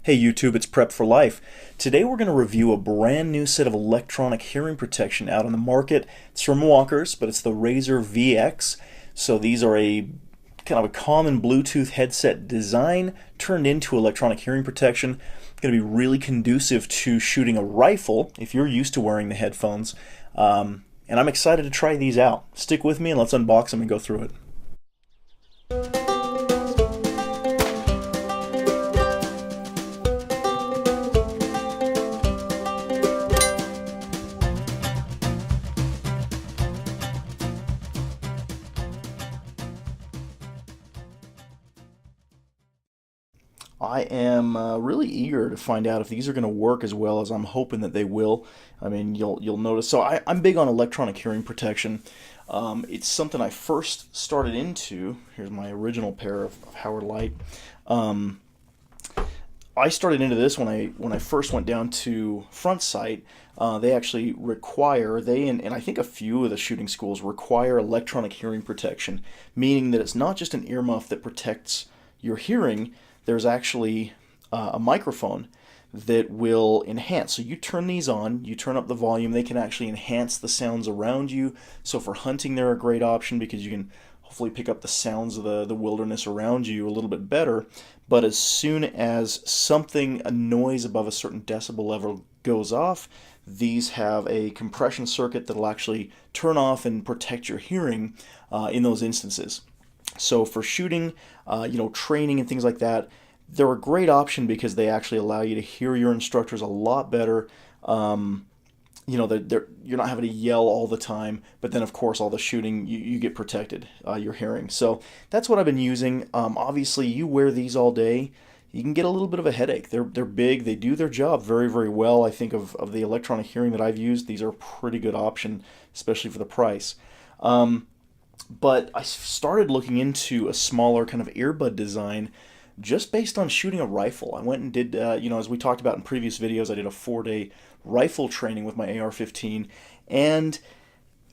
Hey YouTube, it's Prep for Life. Today we're going to review a brand new set of electronic hearing protection out on the market. It's from Walkers, but it's the Razer VX. So these are a kind of a common Bluetooth headset design turned into electronic hearing protection. It's going to be really conducive to shooting a rifle if you're used to wearing the headphones. And I'm excited to try these out. Stick with me and let's unbox them and go through it. I am really eager to find out if these are going to work as well as I'm hoping that they will. I mean, you'll notice. So I'm big on electronic hearing protection. It's something I first started into. Here's my original pair of Howard Light. I started into this when I first went down to Front Sight. They actually require and I think a few of the shooting schools require electronic hearing protection, meaning that it's not just an earmuff that protects your hearing. There's actually a microphone that will enhance. So you turn these on, you turn up the volume, they can actually enhance the sounds around you. So for hunting, they're a great option because you can hopefully pick up the sounds of the wilderness around you a little bit better. But as soon as a noise above a certain decibel level goes off, these have a compression circuit that'll actually turn off and protect your hearing in those instances. So for shooting, training and things like that, they're a great option because they actually allow you to hear your instructors a lot better. You're not having to yell all the time, but then of course all the shooting you get protected, your hearing. So that's what I've been using. Obviously, you wear these all day, you can get a little bit of a headache. They're big, they do their job very, very well. I think of the electronic hearing that I've used, these are a pretty good option, especially for the price. But I started looking into a smaller kind of earbud design just based on shooting a rifle. I went and did, as we talked about in previous videos, I did a 4-day rifle training with my AR-15. And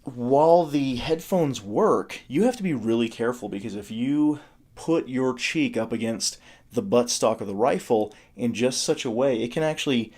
while the headphones work, you have to be really careful because if you put your cheek up against the buttstock of the rifle in just such a way, it can actually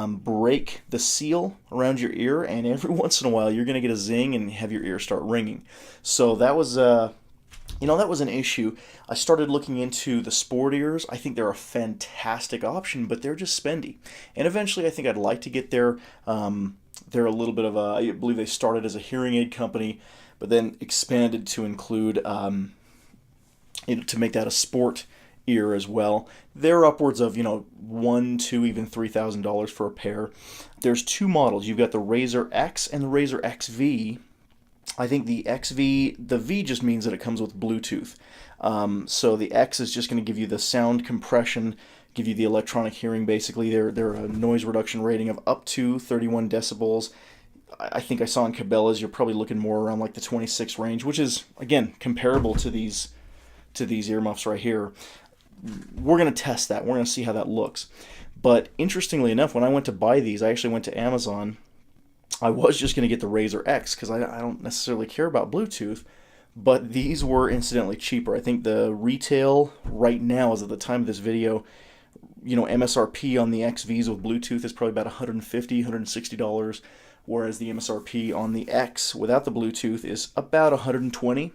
break the seal around your ear, and every once in a while you're going to get a zing and have your ear start ringing. So that was that was an issue. I started looking into the sport ears. I think they're a fantastic option, but they're just spendy. And eventually I think I'd like to get there. They're a little bit of I believe they started as a hearing aid company, but then expanded to include to make that a sport ear as well. They're upwards of $1,000 to even $3,000 for a pair. There's two models. You've got the Razer X and the Razer XV. I think the V just means that it comes with Bluetooth. So the X is just going to give you the sound compression, give you the electronic hearing. Basically, they're a noise reduction rating of up to 31 decibels. I think I saw in Cabela's you're probably looking more around like the 26 range, which is again comparable to these earmuffs right here. We're going to test that. We're going to see how that looks. But interestingly enough, when I went to buy these, I actually went to Amazon. I was just going to get the Razer X because I don't necessarily care about Bluetooth, but these were incidentally cheaper. I think the retail right now, as of the time of this video, MSRP on the XVs with Bluetooth is probably about $150, $160, whereas the MSRP on the X without the Bluetooth is about $120.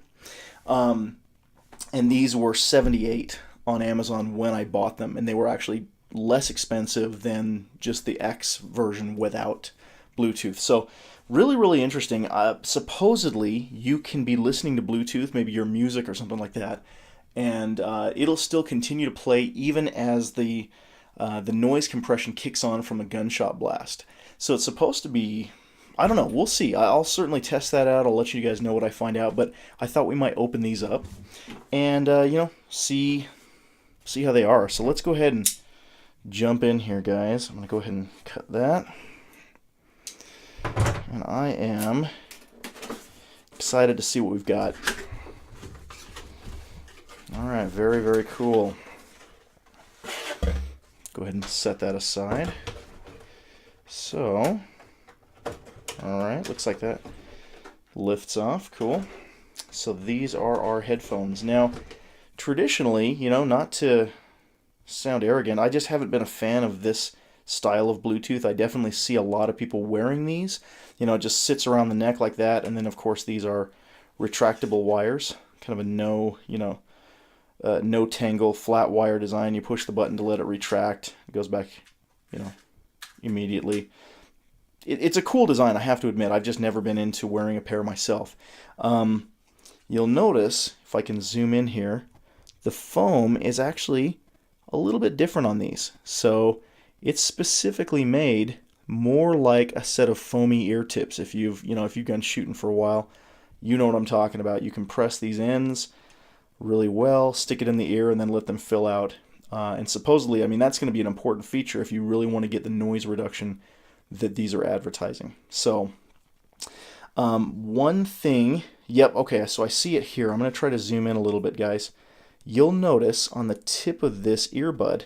And these were $78 on Amazon when I bought them, and they were actually less expensive than just the X version without Bluetooth. So really, really interesting. Supposedly, you can be listening to Bluetooth, maybe your music or something like that, and it'll still continue to play even as the noise compression kicks on from a gunshot blast. So it's supposed to be, I don't know, we'll see. I'll certainly test that out. I'll let you guys know what I find out, but I thought we might open these up and, see how they are. So let's go ahead and jump in here, guys. I'm going to go ahead and cut that. And I am excited to see what we've got. Alright, very, very cool. Go ahead and set that aside. So, alright, looks like that lifts off. Cool. So these are our headphones. Now, traditionally, not to sound arrogant. I just haven't been a fan of this style of Bluetooth. I definitely see a lot of people wearing these. It just sits around the neck like that, and then of course these are retractable wires, kind of a no tangle flat wire design. You push the button to let it retract. It goes back, you know, immediately. It's a cool design, I have to admit. I've just never been into wearing a pair myself. You'll notice, if I can zoom in here, the foam is actually a little bit different on these. So it's specifically made more like a set of foamy ear tips. If you've gone shooting for a while, you know what I'm talking about. You can press these ends really well, stick it in the ear, and then let them fill out. And supposedly, I mean, that's going to be an important feature if you really want to get the noise reduction that these are advertising. So, one thing, yep, okay, so I see it here. I'm going to try to zoom in a little bit, guys. You'll notice on the tip of this earbud,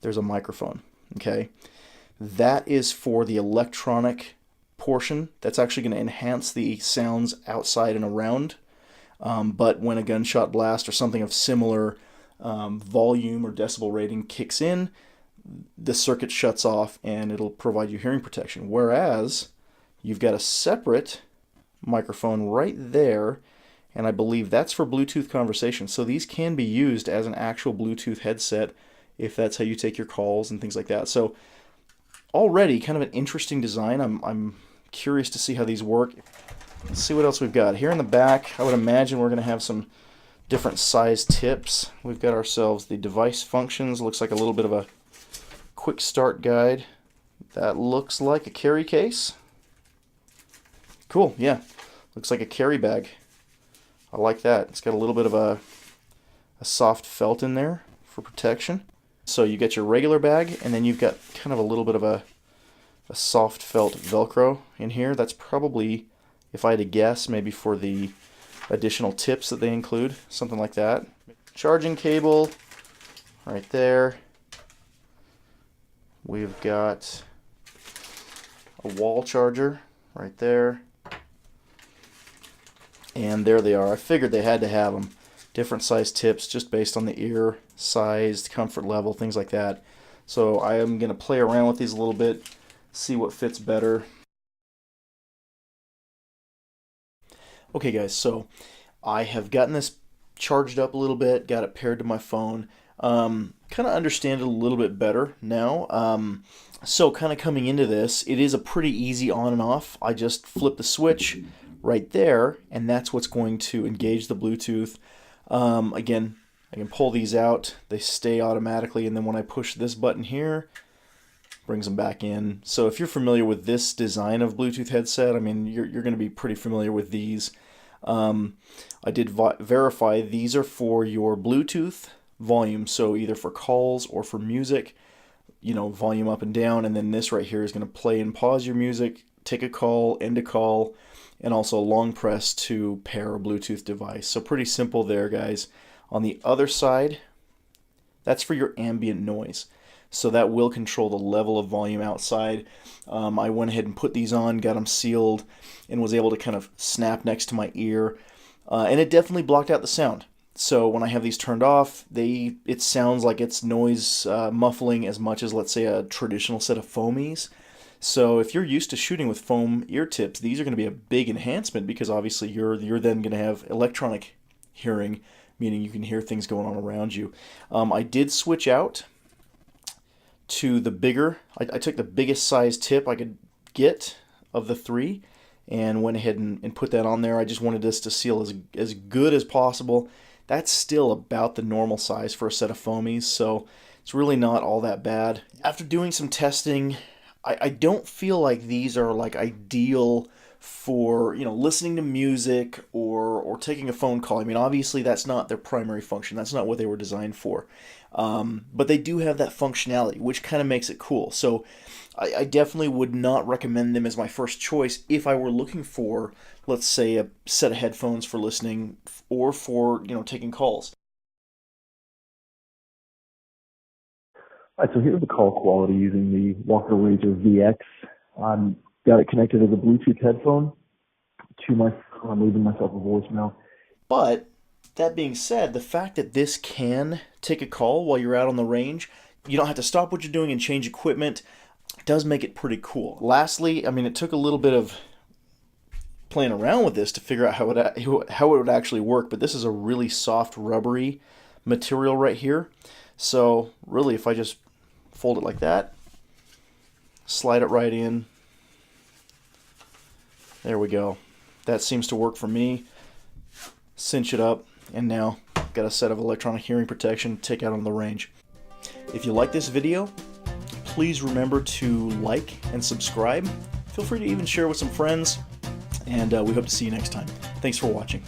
there's a microphone, okay? That is for the electronic portion. That's actually going to enhance the sounds outside and around. But when a gunshot blast or something of similar volume or decibel rating kicks in, the circuit shuts off and it'll provide you hearing protection. Whereas you've got a separate microphone right there, and I believe that's for Bluetooth conversation. So these can be used as an actual Bluetooth headset if that's how you take your calls and things like that. So already kind of an interesting design. I'm curious to see how these work. Let's see what else we've got. Here in the back, I would imagine we're going to have some different size tips. We've got ourselves the device functions. Looks like a little bit of a quick start guide. That looks like a carry case. Cool, yeah. Looks like a carry bag. I like that. It's got a little bit of a soft felt in there for protection. So you get your regular bag, and then you've got kind of a little bit of a soft felt Velcro in here. That's probably, if I had to guess, maybe for the additional tips that they include, something like that. Charging cable right there. We've got a wall charger right there. And there they are. I figured they had to have them. Different size tips just based on the ear size, comfort level, things like that. So I am going to play around with these a little bit, see what fits better. Okay guys, so I have gotten this charged up a little bit, got it paired to my phone. Kind of understand it a little bit better now. So kind of coming into this, it is a pretty easy on and off. I just flip the switch right there, and that's what's going to engage the Bluetooth. Again, I can pull these out, they stay automatically, and then when I push this button here, brings them back in. So if you're familiar with this design of Bluetooth headset, I mean, you're going to be pretty familiar with these. I did verify these are for your Bluetooth volume, so either for calls or for music, volume up and down, and then this right here is going to play and pause your music, take a call, end a call, and also a long press to pair a Bluetooth device. So pretty simple there, guys. On the other side, that's for your ambient noise. So that will control the level of volume outside. I went ahead and put these on, got them sealed, and was able to kind of snap next to my ear. And it definitely blocked out the sound. So when I have these turned off, it sounds like it's noise muffling as much as, let's say, a traditional set of foamies. So if you're used to shooting with foam ear tips, these are going to be a big enhancement because obviously you're then going to have electronic hearing, meaning you can hear things going on around you. I did switch out to the bigger. I took the biggest size tip I could get of the three and went ahead and put that on there. I just wanted this to seal as good as possible. That's still about the normal size for a set of foamies, so it's really not all that bad. After doing some testing, I don't feel like these are like ideal for listening to music or taking a phone call. I mean, obviously that's not their primary function. That's not what they were designed for. But they do have that functionality, which kind of makes it cool. So I definitely would not recommend them as my first choice if I were looking for, let's say, a set of headphones for listening or for taking calls. All right, so here's the call quality using the Walker Razor VX. I've got it connected as a Bluetooth headphone to my phone. I'm leaving myself a voicemail. But That being said, the fact that this can take a call while you're out on the range, you don't have to stop what you're doing and change equipment, does make it pretty cool. Lastly, I mean, it took a little bit of playing around with this to figure out how it would actually work, but this is a really soft, rubbery material right here. So really, if I just fold it like that, slide it right in, there we go. That seems to work for me. Cinch it up, and now got a set of electronic hearing protection to take out on the range. If you like this video, please remember to like and subscribe. Feel free to even share with some friends, and we hope to see you next time. Thanks for watching.